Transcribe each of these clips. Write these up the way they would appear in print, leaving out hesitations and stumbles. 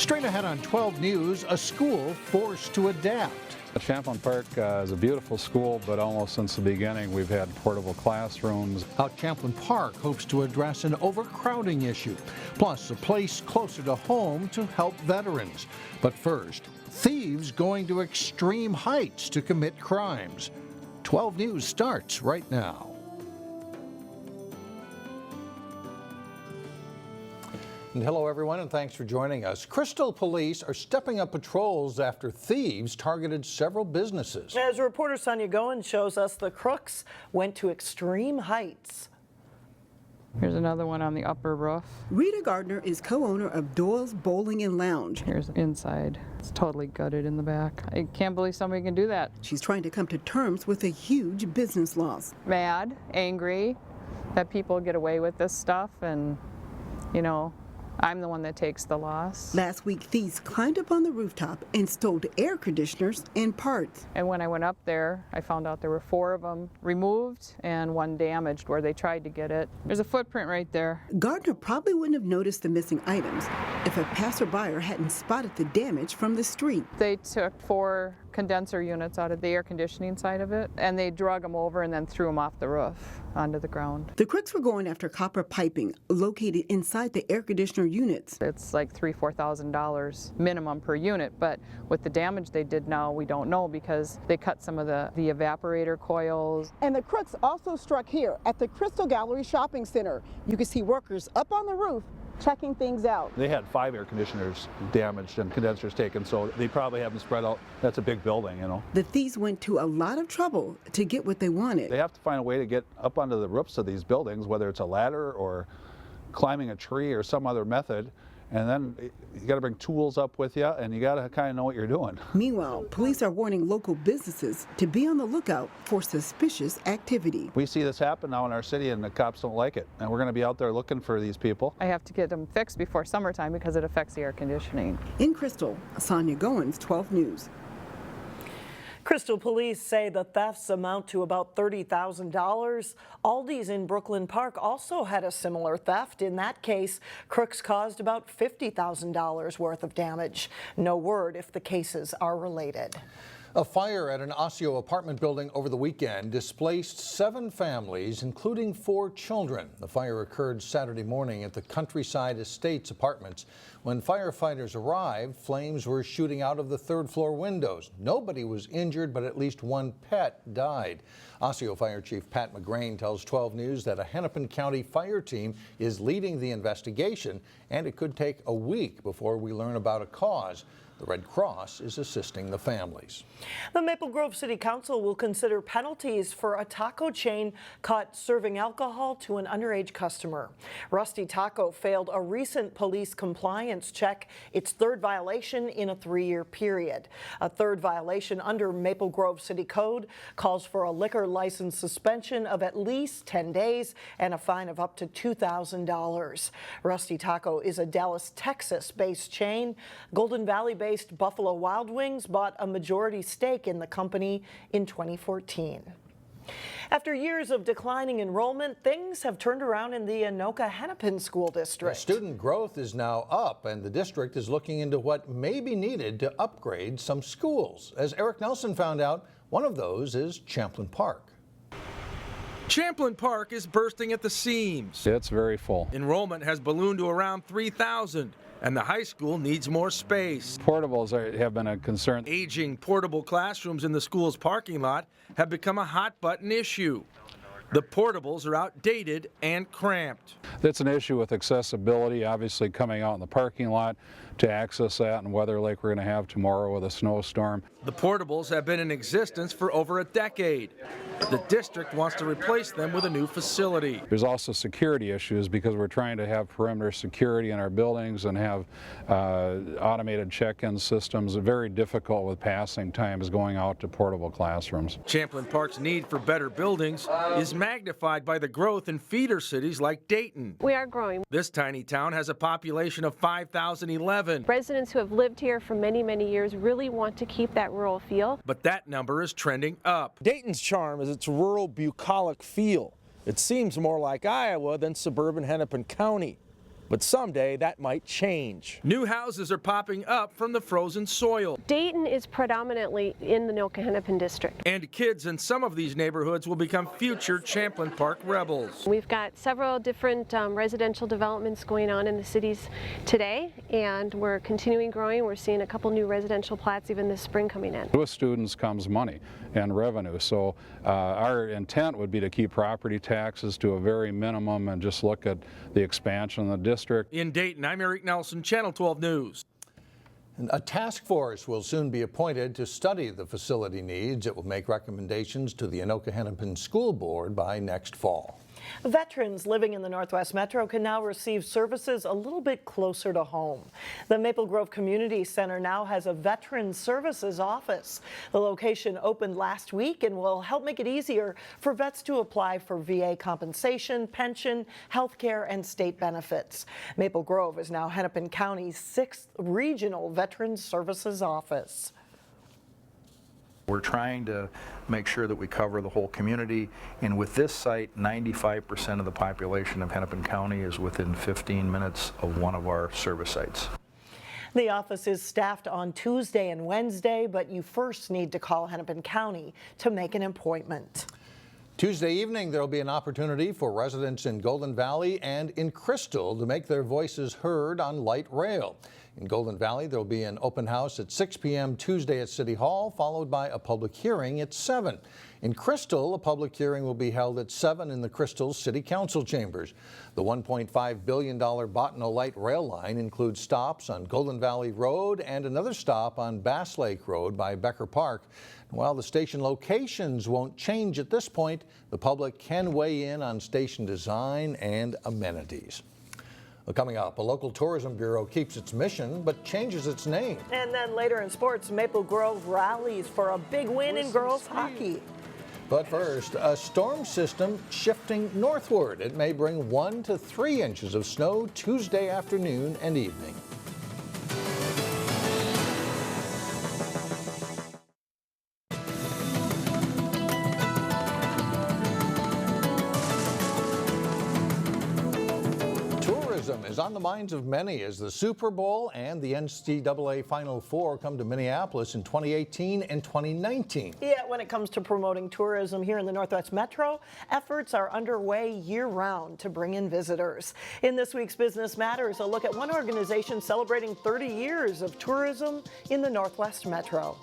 Straight ahead on 12 News, a school forced to adapt. Champlain Park is a beautiful school, but almost since the beginning we've had portable classrooms. How Champlain Park hopes to address an overcrowding issue, plus a place closer to home to help veterans. But first, thieves going to extreme heights to commit crimes. 12 News starts right now. And hello, everyone, and thanks for joining us. Crystal police are stepping up patrols after thieves targeted several businesses. As reporter Sonia Goen shows us, the crooks went to extreme heights. Here's another one on the upper roof. Rita Gardner is co-owner of Doyle's Bowling and Lounge. Here's inside. It's totally gutted in the back. I can't believe somebody can do that. She's trying to come to terms with a huge business loss. Mad, angry that people get away with this stuff, and, you know, I'm the one that takes the loss. Last week, thieves climbed up on the rooftop and stole air conditioners and parts. And when I went up there, I found out there were 4 of them removed and 1 damaged where they tried to get it. There's a footprint right there. Gardner probably wouldn't have noticed the missing items if a passerby hadn't spotted the damage from the street. They took 4 condenser units out of the air conditioning side of it, and they drug them over and then threw them off the roof onto the ground. The crooks were going after copper piping located inside the air conditioner units. It's like $3,000–$4,000 minimum per unit, but with the damage they did now, we don't know because they cut some of the evaporator coils. And the crooks also struck here at the Crystal Gallery Shopping Center. You can see workers up on the roof checking things out. They had 5 air conditioners damaged and condensers taken, so they probably have them spread out. That's a big building, you know. The thieves went to a lot of trouble to get what they wanted. They have to find a way to get up onto the roofs of these buildings, whether it's a ladder or climbing a tree or some other method. And then you got to bring tools up with you, and you got to kind of know what you're doing. Meanwhile, police are warning local businesses to be on the lookout for suspicious activity. We see this happen now in our city, and the cops don't like it. And we're going to be out there looking for these people. I have to get them fixed before summertime because it affects the air conditioning. In Crystal, Sonia Goins, 12 News. Crystal police say the thefts amount to about $30,000. Aldi's in Brooklyn Park also had a similar theft. In that case, crooks caused about $50,000 worth of damage. No word if the cases are related. A fire at an Osseo apartment building over the weekend displaced 7 families, including 4 children. The fire occurred Saturday morning at the Countryside Estates apartments. When firefighters arrived, flames were shooting out of the 3rd floor windows. Nobody was injured, but at least 1 pet died. Osseo Fire Chief Pat McGrain tells 12 News that a Hennepin County fire team is leading the investigation, and it could take a week before we learn about a cause. The Red Cross is assisting the families. The Maple Grove City Council will consider penalties for a taco chain caught serving alcohol to an underage customer. Rusty Taco failed a recent police compliance check, its 3rd violation in a 3-year period. A 3rd violation under Maple Grove City Code calls for a liquor license suspension of at least 10 days and a fine of up to $2,000. Rusty Taco is a Dallas, Texas-based chain. Golden Valley-based Buffalo Wild Wings bought a majority stake in the company in 2014. After years of declining enrollment, things have turned around in the Anoka-Hennepin school district. Student growth is now up, and the district is looking into what may be needed to upgrade some schools. As Eric Nelson found out, one of those is Champlain Park. Champlain Park is bursting at the seams. It's very full. Enrollment has ballooned to around 3,000. And the high school needs more space. Portables have been a concern. Aging portable classrooms in the school's parking lot have become a hot-button issue. The portables are outdated and cramped. That's an issue with accessibility, obviously coming out in the parking lot to access that and weather like we're going to have tomorrow with a snowstorm. The portables have been in existence for over a decade. The district wants to replace them with a new facility. There's also security issues because we're trying to have perimeter security in our buildings and have automated check-in systems. Very difficult with passing times going out to portable classrooms. Champlain Park's need for better buildings is magnified by the growth in feeder cities like Dayton. We are growing. This tiny town has a population of 5,011. Residents who have lived here for many, many years really want to keep that rural feel. But that number is trending up. Dayton's charm is its rural, bucolic feel. It seems more like Iowa than suburban Hennepin County. but someday that might change. New houses are popping up from the frozen soil. Dayton is predominantly in the Anoka-Hennepin district. And kids in some of these neighborhoods will become future Champlain Park rebels. We've got several different residential developments going on in the cities today, and we're continuing growing. We're seeing a couple new residential plats even this spring coming in. With students comes money and revenue, so our intent would be to keep property taxes to a very minimum and just look at the expansion of the district. In Dayton, I'm Eric Nelson, Channel 12 News. A task force will soon be appointed to study the facility needs. It will make recommendations to the Anoka-Hennepin School Board by next fall. Veterans living in the Northwest Metro can now receive services a little bit closer to home. The Maple Grove Community Center now has a Veterans Services office. The location opened last week and will help make it easier for vets to apply for VA compensation, pension, health care, and state benefits. Maple Grove is now Hennepin County's 6th regional Veterans Services office. We're trying to make sure that we cover the whole community, and with this site, 95% of the population of Hennepin County is within 15 minutes of one of our service sites. The office is staffed on Tuesday and Wednesday, but you first need to call Hennepin County to make an appointment. Tuesday evening, there will be an opportunity for residents in Golden Valley and in Crystal to make their voices heard on light rail. In Golden Valley, there will be an open house at 6 p.m. Tuesday at City Hall, followed by a public hearing at 7. In Crystal, a public hearing will be held at 7 in the Crystal City Council chambers. The $1.5 billion Bottineau Light Rail line includes stops on Golden Valley Road and another stop on Bass Lake Road by Becker Park. While the station locations won't change at this point, the public can weigh in on station design and amenities. Well, coming up, a local tourism bureau keeps its mission but changes its name. And then later in sports, Maple Grove rallies for a big win in girls hockey. But first, a storm system shifting northward. It may bring 1 to 3 inches of snow Tuesday afternoon and evening. Is on the minds of many as the Super Bowl and the NCAA Final Four come to Minneapolis in 2018 and 2019. Yeah, when it comes to promoting tourism here in the Northwest Metro, efforts are underway year-round to bring in visitors. In this week's Business Matters, a look at one organization celebrating 30 years of tourism in the Northwest Metro.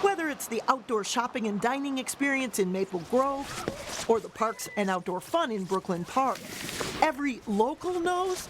Whether it's the outdoor shopping and dining experience in Maple Grove or the parks and outdoor fun in Brooklyn Park, every local knows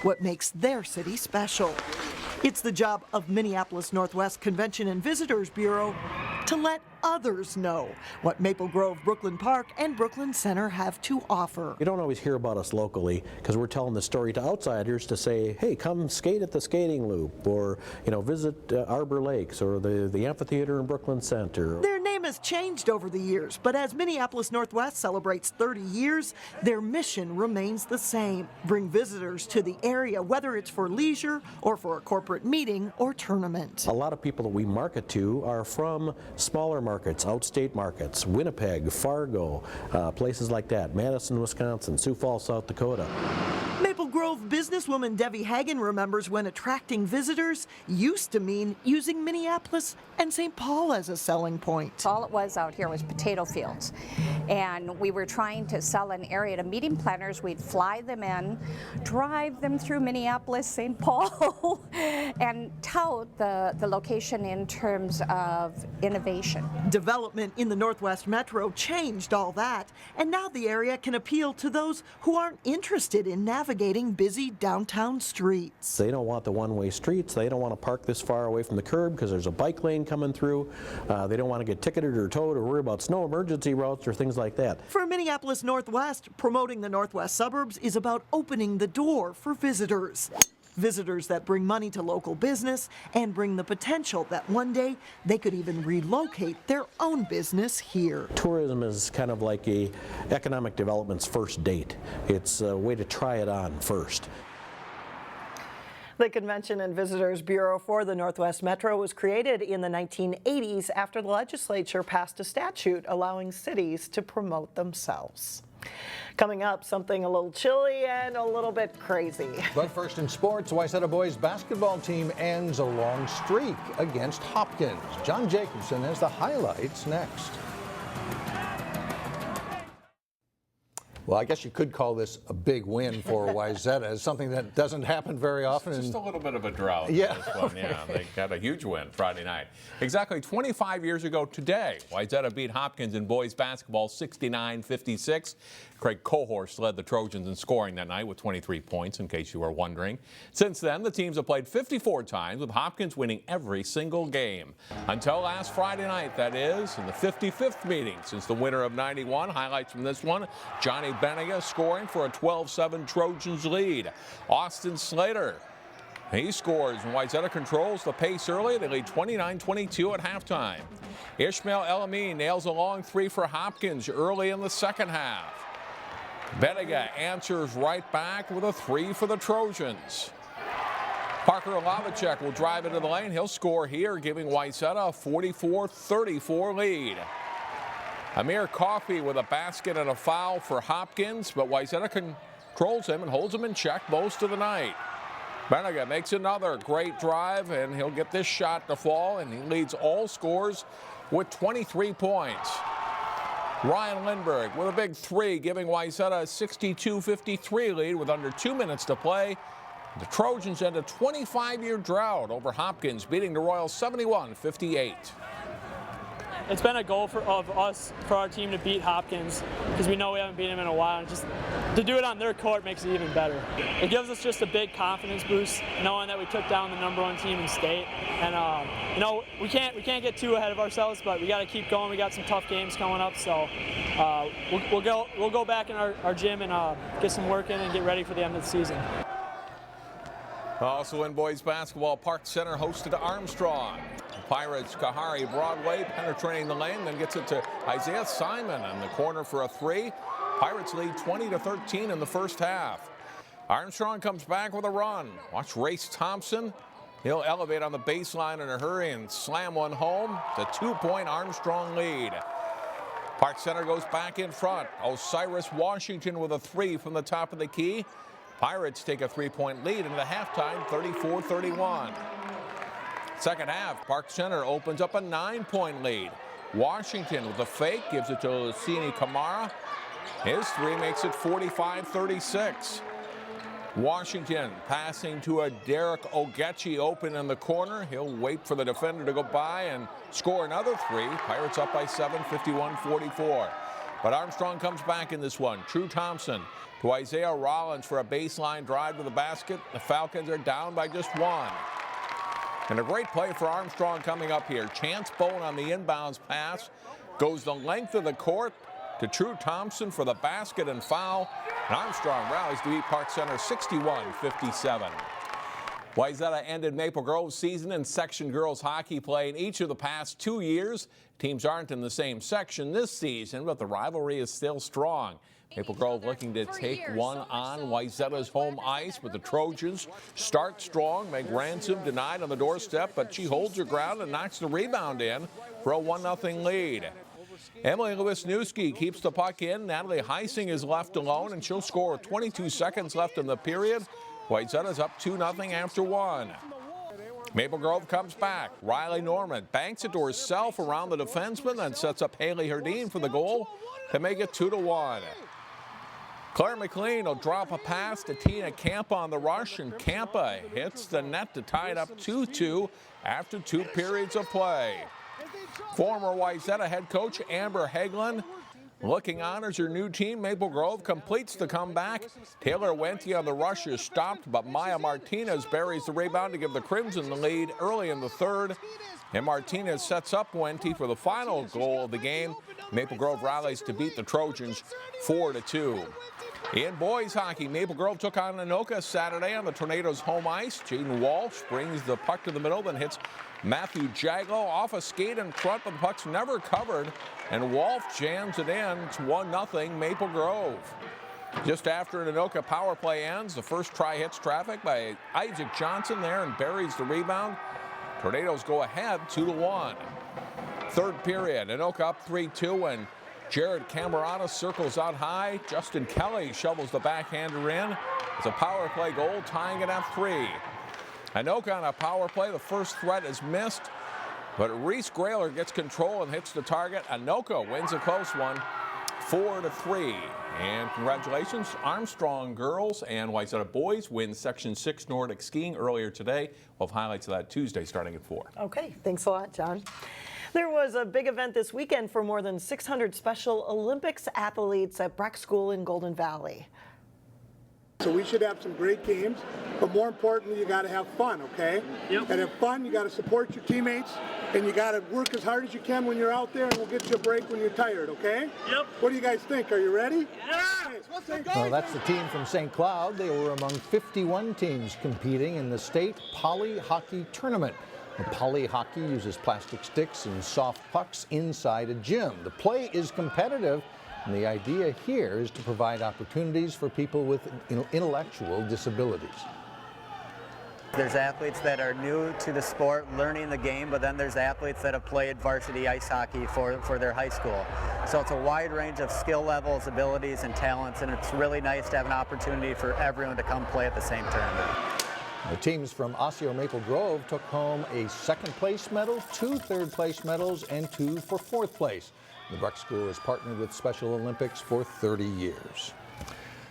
what makes their city special. It's the job of Minneapolis Northwest Convention and Visitors Bureau to let others know what Maple Grove, Brooklyn Park, and Brooklyn Center have to offer. You don't always hear about us locally because we're telling the story to outsiders to say, hey, come skate at the skating loop, or visit Arbor Lakes or the amphitheater in Brooklyn Center. Their name has changed over the years, but as Minneapolis Northwest celebrates 30 years, their mission remains the same. Bring visitors to the area, whether it's for leisure or for a corporate meeting or tournament. A lot of people that we market to are from smaller markets, outstate markets, Winnipeg, Fargo, places like that, Madison, Wisconsin, Sioux Falls, South Dakota. Maple Grove businesswoman Debbie Hagan remembers when attracting visitors used to mean using Minneapolis and St. Paul as a selling point. All it was out here was potato fields, and we were trying to sell an area to meeting planners. We'd fly them in, drive them through Minneapolis, St. Paul, and tout the location in terms of innovation. Development in the Northwest Metro changed all that, and now the area can appeal to those who aren't interested in navigating busy downtown streets. They don't want the one-way streets. They don't want to park this far away from the curb because there's a bike lane coming through. They don't want to get ticketed or towed or worry about snow emergency routes or things like that. For Minneapolis Northwest, promoting the Northwest suburbs is about opening the door for visitors. Visitors that bring money to local business and bring the potential that one day they could even relocate their own business here. Tourism is kind of like a economic development's first date. It's a way to try it on first. The Convention and Visitors Bureau for the Northwest Metro was created in the 1980s after the legislature passed a statute allowing cities to promote themselves. Coming up, something a little chilly and a little bit crazy. But first in sports, Wayzata boys basketball team ends a long streak against Hopkins. John Jacobson has the highlights next. Well, I guess you could call this a big win for Wayzata. It's something that doesn't happen very often. Just a little bit of a drought. Yeah. This one. Yeah, they got a huge win Friday night. Exactly 25 years ago today, Wayzata beat Hopkins in boys basketball 69-56. Craig Cohorst led the Trojans in scoring that night with 23 points, in case you were wondering. Since then, the teams have played 54 times, with Hopkins winning every single game. Until last Friday night, that is, in the 55th meeting since the winter of 91. Highlights from this one: Johnny Benega scoring for a 12-7 Trojans lead. Austin Slater, he scores, and Wayzata controls the pace early. They lead 29-22 at halftime. Ishmael El-Amin nails a long three for Hopkins early in the second half. Benega answers right back with a three for the Trojans. Parker Lavacek will drive into the lane. He'll score here, giving Wayzata a 44-34 lead. Amir Coffey with a basket and a foul for Hopkins, but Wayzata controls him and holds him in check most of the night. Benega makes another great drive, and he'll get this shot to fall, and he leads all scores with 23 points. Ryan Lindbergh with a big three, giving Wayzata a 62-53 lead with under 2 minutes to play. The Trojans end a 25-year drought over Hopkins, beating the Royals 71-58. It's been a goal for our team to beat Hopkins, because we know we haven't beaten them in a while, and just to do it on their court makes it even better. It gives us just a big confidence boost, knowing that we took down the #1 team in state. And you know, we can't get too ahead of ourselves, but we got to keep going. We got some tough games coming up, so we'll go back in our gym and get some work in and get ready for the end of the season. Also in boys basketball, Park Center hosted Armstrong. Pirates, Kahari Broadway penetrating the lane, then gets it to Isaiah Simon in the corner for a three. Pirates lead 20-13 in the first half. Armstrong comes back with a run. Watch Race Thompson. He'll elevate on the baseline in a hurry and slam one home. It's a 2-point Armstrong lead. Park Center goes back in front. Osiris Washington with a three from the top of the key. Pirates take a 3-point lead into halftime, 34-31. Second half, Park Center opens up a 9-point lead. Washington with a fake gives it to Lucini Kamara. His three makes it 45-36. Washington passing to a Derek Ogechi open in the corner. He'll wait for the defender to go by and score another three. Pirates up by 7, 51-44. But Armstrong comes back in this one. True Thompson to Isaiah Rollins for a baseline drive to the basket. The Falcons are down by just one. And a great play for Armstrong coming up here. Chance Bone on the inbounds pass. Goes the length of the court to True Thompson for the basket and foul. And Armstrong rallies to beat Park Center 61-57. Wayzata ended Maple Grove's season in section girls hockey play in each of the past 2 years. Teams aren't in the same section this season, but the rivalry is still strong. Maple Grove looking to take one on Wayzata's home ice, but the Trojans start strong. Meg Ransom denied on the doorstep, but she holds her ground and knocks the rebound in for a 1-0 lead. Emily Wisniewski keeps the puck in. Natalie Heising is left alone, and she'll score with 22 seconds left in the period. Wayzata's up 2-0 after one. Maple Grove comes back. Riley Norman banks it to herself around the defenseman, then sets up Haley Herdine for the goal to make it 2-1. Claire McLean will drop a pass to Tina Campa on the rush, and Campa hits the net to tie it up 2-2 after 2 periods of play. Former Wayzata head coach Amber Hagelin looking on as her new team. Maple Grove completes the comeback. Taylor Wente on the rush is stopped, but Maya Martinez buries the rebound to give the Crimson the lead early in the third. And Martinez sets up Wente for the final goal of the game. Maple Grove rallies to beat the Trojans 4-2. In boys hockey, Maple Grove took on Anoka Saturday on the Tornadoes' home ice. Jaden Walsh brings the puck to the middle, then hits Matthew Jago off a skate in front, but the puck's never covered, and Walsh jams it in. It's 1-0 Maple Grove. Just after an Anoka power play ends, the first try hits traffic by Isaac Johnson there and buries the rebound. Tornadoes go ahead 2-1. Third period, Anoka up 3-2, and Jared Camerata circles out high. Justin Kelly shovels the backhander in. It's a power play goal, tying it at 3. Anoka on a power play. The first threat is missed, but Reese Grayler gets control and hits the target. Anoka wins a close one, 4-3. And congratulations, Armstrong girls and Wayzata boys win Section 6 Nordic skiing earlier today. We'll have highlights of that Tuesday starting at 4. Okay, thanks a lot, John. There was a big event this weekend for more than 600 Special Olympics athletes at Breck School in Golden Valley. So we should have some great games, but more importantly, you got to have fun, okay? Yep. And have fun, you got to support your teammates, and you got to work as hard as you can when you're out there, and we'll get you a break when you're tired, okay? Yep. What do you guys think? Are you ready? Yeah! Well, that's the team from St. Cloud. They were among 51 teams competing in the state poly hockey tournament. The poly hockey uses plastic sticks and soft pucks inside a gym. The play is competitive, and the idea here is to provide opportunities for people with intellectual disabilities. There's athletes that are new to the sport, learning the game, but then there's athletes that have played varsity ice hockey for their high school. So it's a wide range of skill levels, abilities, and talents, and it's really nice to have an opportunity for everyone to come play at the same tournament. The teams from Osseo Maple Grove took home a second place medal, 2 third place medals, and 2 for fourth place. The Breck School has partnered with Special Olympics for 30 years.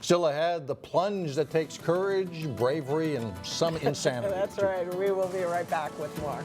Still ahead, the plunge that takes courage, bravery, and some insanity. That's right. We will be right back with more.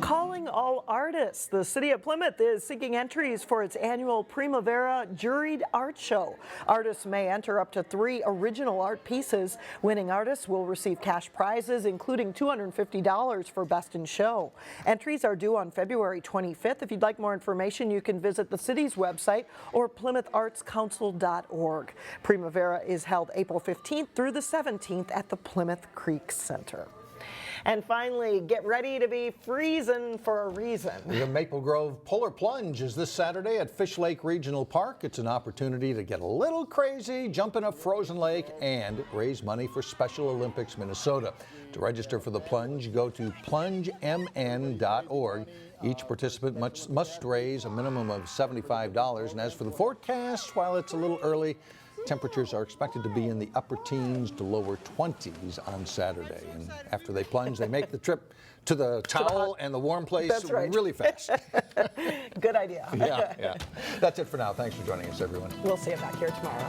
Calling all artists. The city of Plymouth is seeking entries for its annual Primavera juried art show. Artists may enter up to 3 original art pieces. Winning artists will receive cash prizes, including $250 for Best in Show. Entries are due on February 25th. If you'd like more information, you can visit the city's website or PlymouthArtsCouncil.org. Primavera is held April 15th through the 17th at the Plymouth Creek Center. And finally, get ready to be freezing for a reason. The Maple Grove Polar Plunge is this Saturday at Fish Lake Regional Park. It's an opportunity to get a little crazy, jump in a frozen lake, and raise money for Special Olympics Minnesota. To register for the plunge, go to plungemn.org. Each participant must raise a minimum of $75. And as for the forecast, while it's a little early, temperatures are expected to be in the upper teens to lower 20s on Saturday. And after they plunge, they make the trip to the towel and the warm place really fast. Good idea. Yeah. That's it for now. Thanks for joining us, everyone. We'll see you back here tomorrow.